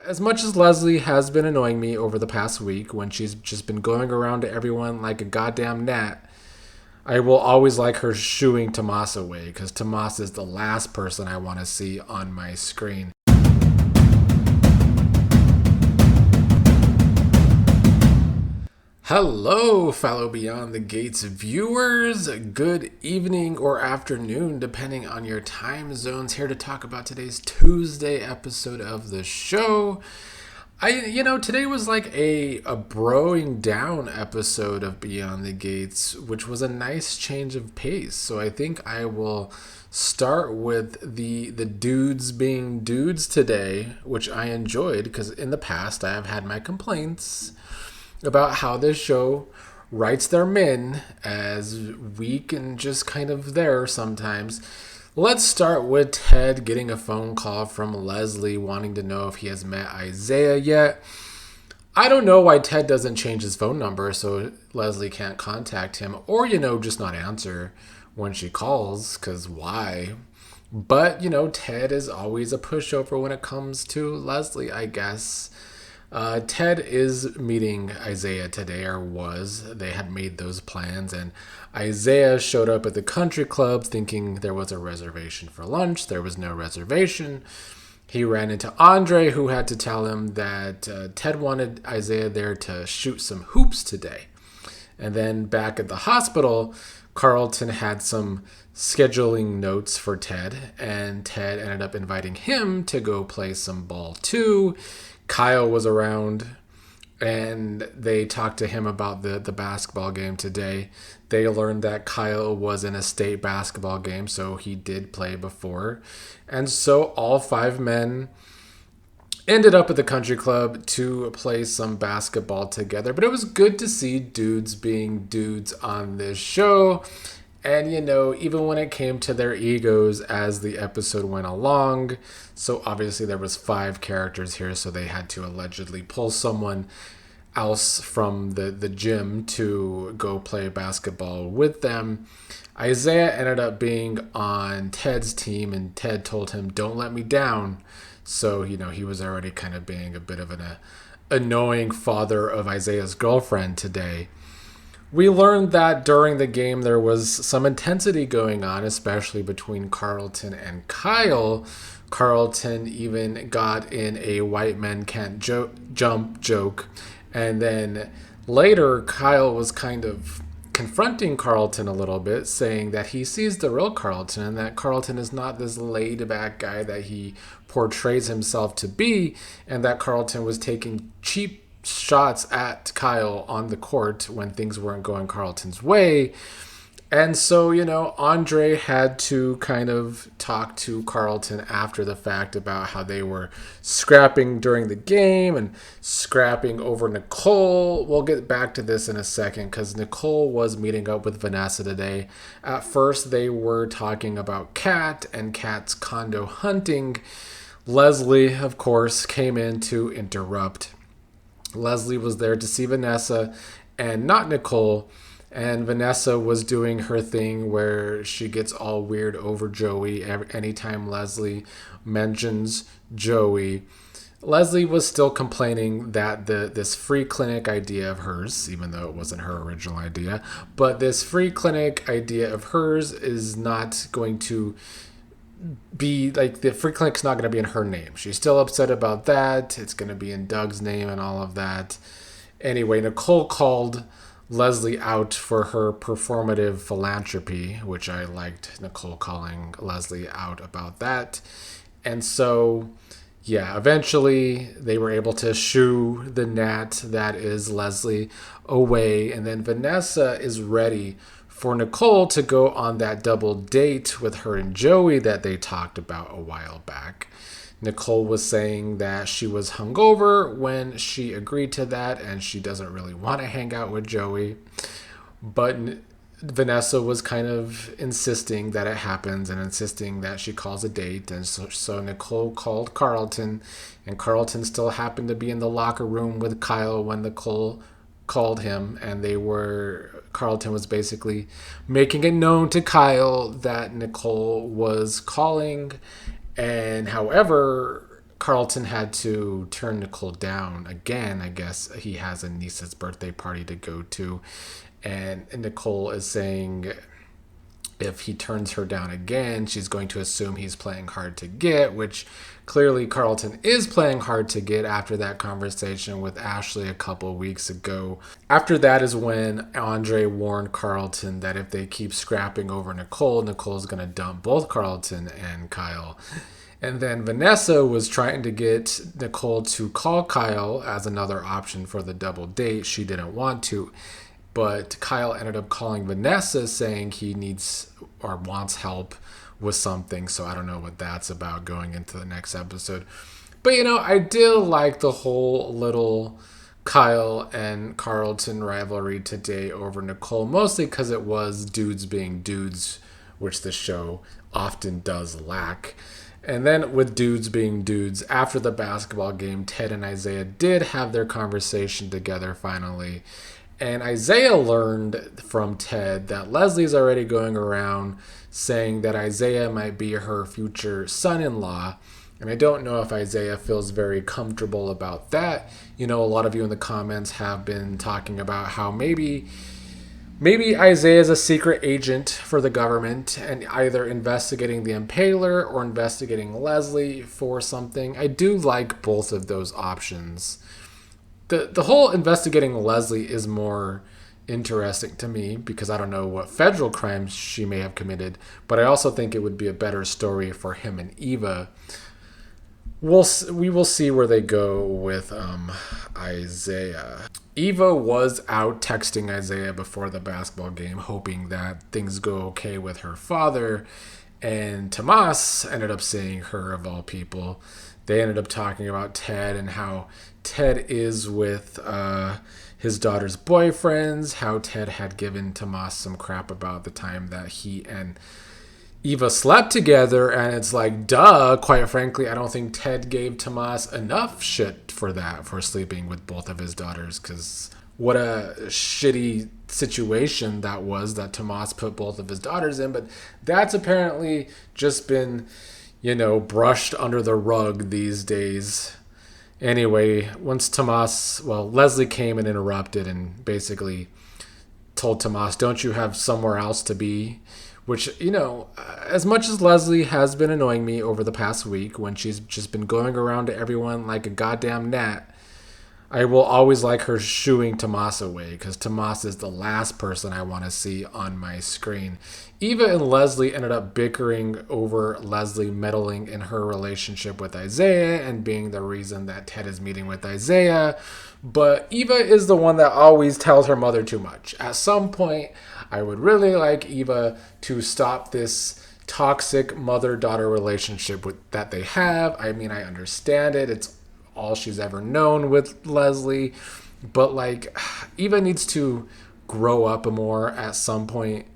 As much as Leslie has been annoying me over the past week when she's just been going around to everyone like a goddamn gnat, I will always like her shooing Tomas away because Tomas is the last person I want to see on my screen. Hello, fellow Beyond the Gates viewers. Good evening or afternoon, depending on your time zones. Here to talk about today's Tuesday episode of the show. Today was like a broing down episode of Beyond the Gates, which was a nice change of pace. So I think I will start with the dudes being dudes today, which I enjoyed because in the past I have had my complaints about how this show writes their men as weak and just kind of there sometimes. Let's start with Ted getting a phone call from Leslie wanting to know if he has met Izaiah yet. I don't know why Ted doesn't change his phone number so Leslie can't contact him or, just not answer when she calls, because why? But, Ted is always a pushover when it comes to Leslie, I guess. Ted is meeting Izaiah today, or was. They had made those plans, and Izaiah showed up at the country club thinking there was a reservation for lunch. There was no reservation. He ran into Andre, who had to tell him that Ted wanted Izaiah there to shoot some hoops today. And then back at the hospital, Carlton had some scheduling notes for Ted, and Ted ended up inviting him to go play some ball too. Kial was around, and they talked to him about the basketball game today. They learned that Kial was in a state basketball game, so he did play before. And so all five men ended up at the country club to play some basketball together. But it was good to see dudes being dudes on this show. And, even when it came to their egos as the episode went along, so obviously there was 5 characters here, so they had to allegedly pull someone else from the gym to go play basketball with them. Izaiah ended up being on Ted's team, and Ted told him, "Don't let me down." So, he was already kind of being a bit of an annoying father of Isaiah's girlfriend today. We learned that during the game there was some intensity going on, especially between Carlton and Kial. Carlton even got in a white men can't jump joke. And then later, Kial was kind of confronting Carlton a little bit, saying that he sees the real Carlton and that Carlton is not this laid-back guy that he portrays himself to be, and that Carlton was taking cheap shots at Kial on the court when things weren't going Carlton's way. And so, Andre had to kind of talk to Carlton after the fact about how they were scrapping during the game and scrapping over Nicole. We'll get back to this in a second because Nicole was meeting up with Vanessa today. At first, they were talking about Kat and Kat's condo hunting. Leslie, of course, came in to interrupt. Leslie was there to see Vanessa and not Nicole, and Vanessa was doing her thing where she gets all weird over Joey anytime Leslie mentions Joey. Leslie was still complaining that this free clinic idea of hers, even though it wasn't her original idea, but this free clinic idea of hers is not going to be like, the free clinic's not going to be in her name. She's still upset about that. It's going to be in Doug's name and all of that. Anyway, Nicole called Leslie out for her performative philanthropy, which I liked Nicole calling Leslie out about that. And so, yeah, eventually they were able to shoo the gnat that is Leslie away. And then Vanessa is ready for Nicole to go on that double date with her and Joey that they talked about a while back. Nicole was saying that she was hungover when she agreed to that and she doesn't really want to hang out with Joey. But Vanessa was kind of insisting that it happens and insisting that she calls a date. And so Nicole called Carlton, and Carlton still happened to be in the locker room with Kial when Nicole called him, and Carlton was basically making it known to Kial that Nicole was calling. And however, Carlton had to turn Nicole down again. I guess he has a niece's birthday party to go to. And Nicole is saying if he turns her down again, she's going to assume he's playing hard to get, which clearly Carlton is playing hard to get after that conversation with Ashley a couple weeks ago. After that is when Andre warned Carlton that if they keep scrapping over Nicole, Nicole's going to dump both Carlton and Kyle. And then Vanessa was trying to get Nicole to call Kyle as another option for the double date. She didn't want to. But Kyle ended up calling Vanessa saying he needs or wants help with something. So I don't know what that's about going into the next episode. But, I did like the whole little Kyle and Carlton rivalry today over Nicole. Mostly because it was dudes being dudes, which the show often does lack. And then with dudes being dudes, after the basketball game, Ted and Izaiah did have their conversation together finally. And Izaiah learned from Ted that Leslie's already going around saying that Izaiah might be her future son-in-law. And I don't know if Izaiah feels very comfortable about that. A lot of you in the comments have been talking about how maybe Izaiah is a secret agent for the government and either investigating the Impaler or investigating Leslie for something. I do like both of those options. The whole investigating Leslie is more interesting to me because I don't know what federal crimes she may have committed, but I also think it would be a better story for him and Eva. We will see where they go with Izaiah. Eva was out texting Izaiah before the basketball game, hoping that things go okay with her father, and Tomas ended up seeing her of all people. They ended up talking about Ted and how Ted is with his daughter's boyfriends, how Ted had given Tomas some crap about the time that he and Eva slept together, and it's like, duh, quite frankly, I don't think Ted gave Tomas enough shit for that, for sleeping with both of his daughters, because what a shitty situation that was that Tomas put both of his daughters in, but that's apparently just been, brushed under the rug these days. Anyway, once Leslie came and interrupted and basically told Tomas, don't you have somewhere else to be? Which, as much as Leslie has been annoying me over the past week when she's just been going around to everyone like a goddamn gnat, I will always like her shooing Tomas away because Tomas is the last person I want to see on my screen. Eva and Leslie ended up bickering over Leslie meddling in her relationship with Izaiah and being the reason that Ted is meeting with Izaiah. But Eva is the one that always tells her mother too much. At some point, I would really like Eva to stop this toxic mother-daughter relationship that they have. I mean, I understand it. It's all she's ever known with Leslie. But, Eva needs to grow up more at some point.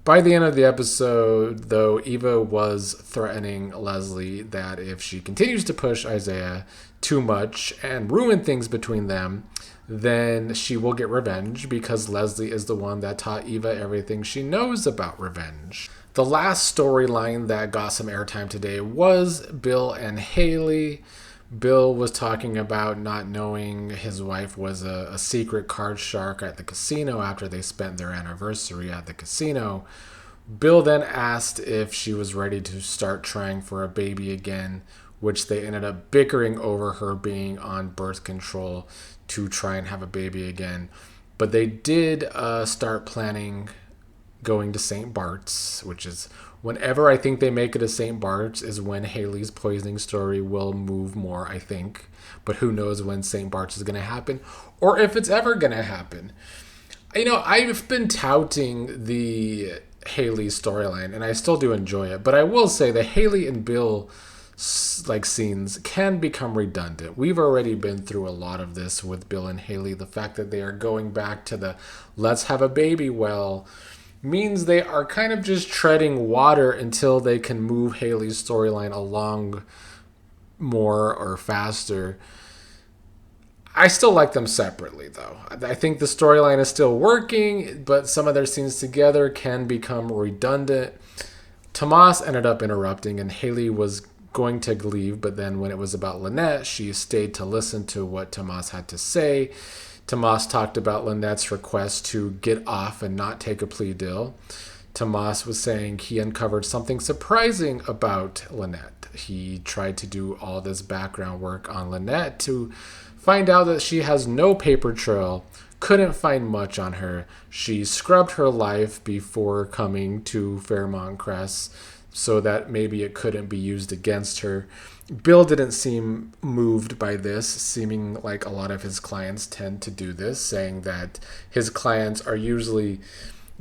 By the end of the episode, though, Eva was threatening Leslie that if she continues to push Izaiah too much and ruin things between them, then she will get revenge because Leslie is the one that taught Eva everything she knows about revenge. The last storyline that got some airtime today was Bill and Hayley. Bill was talking about not knowing his wife was a secret card shark at the casino after they spent their anniversary at the casino. Bill then asked if she was ready to start trying for a baby again, which they ended up bickering over her being on birth control to try and have a baby again. But they did start planning going to St. Bart's, which is whenever I think they make it to St. Bart's is when Hayley's poisoning story will move more, I think. But who knows when St. Bart's is going to happen or if it's ever going to happen. I've been touting the Hayley storyline and I still do enjoy it. But I will say the Hayley and Bill scenes can become redundant. We've already been through a lot of this with Bill and Hayley. The fact that they are going back to the let's have a baby means they are kind of just treading water until they can move Hayley's storyline along more or faster. I still like them separately, though. I think the storyline is still working, but some of their scenes together can become redundant. Tomas ended up interrupting, and Hayley was going to leave, but then when it was about Lynette, she stayed to listen to what Tomas had to say. Tomas talked about Lynette's request to get off and not take a plea deal. Tomas was saying he uncovered something surprising about Lynette. He tried to do all this background work on Lynette to find out that she has no paper trail, couldn't find much on her. She scrubbed her life before coming to Fairmont Crest so that maybe it couldn't be used against her. Bill didn't seem moved by this, seeming like a lot of his clients tend to do this, saying that his clients are usually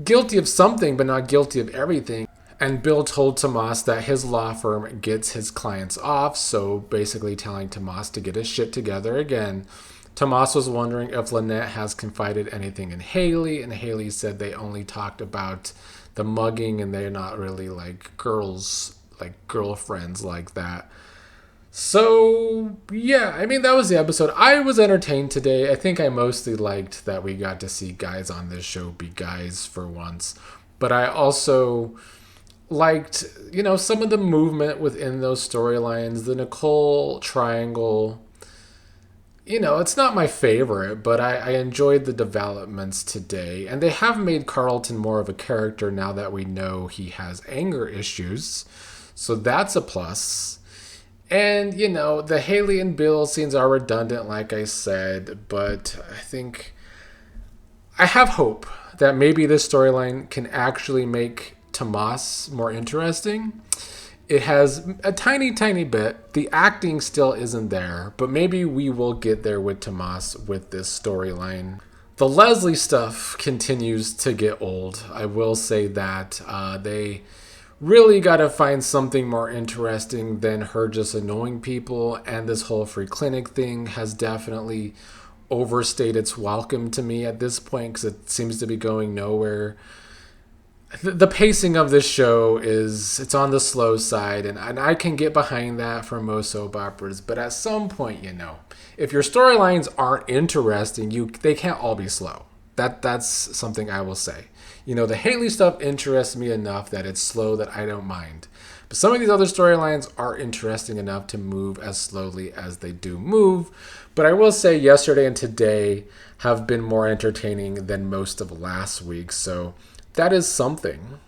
guilty of something but not guilty of everything. And Bill told Tomas that his law firm gets his clients off, so basically telling Tomas to get his shit together again. Tomas was wondering if Lynette has confided anything in Hayley, and Hayley said they only talked about the mugging and they're not really like girlfriends like that. So, yeah, I mean, that was the episode. I was entertained today. I think I mostly liked that we got to see guys on this show be guys for once. But I also liked, some of the movement within those storylines. The Nicole triangle, it's not my favorite, but I enjoyed the developments today. And they have made Carlton more of a character now that we know he has anger issues. So that's a plus. And, the Hayley and Bill scenes are redundant, like I said, but I think I have hope that maybe this storyline can actually make Tomas more interesting. It has a tiny, tiny bit. The acting still isn't there, but maybe we will get there with Tomas with this storyline. The Leslie stuff continues to get old. I will say that they really got to find something more interesting than her just annoying people, and this whole free clinic thing has definitely overstayed its welcome to me at this point because it seems to be going nowhere. The pacing of this show it's on the slow side, and I can get behind that for most soap operas, but at some point, if your storylines aren't interesting, they can't all be slow. That's something I will say. The Hayley stuff interests me enough that it's slow that I don't mind. But some of these other storylines are interesting enough to move as slowly as they do move. But I will say yesterday and today have been more entertaining than most of last week. So that is something.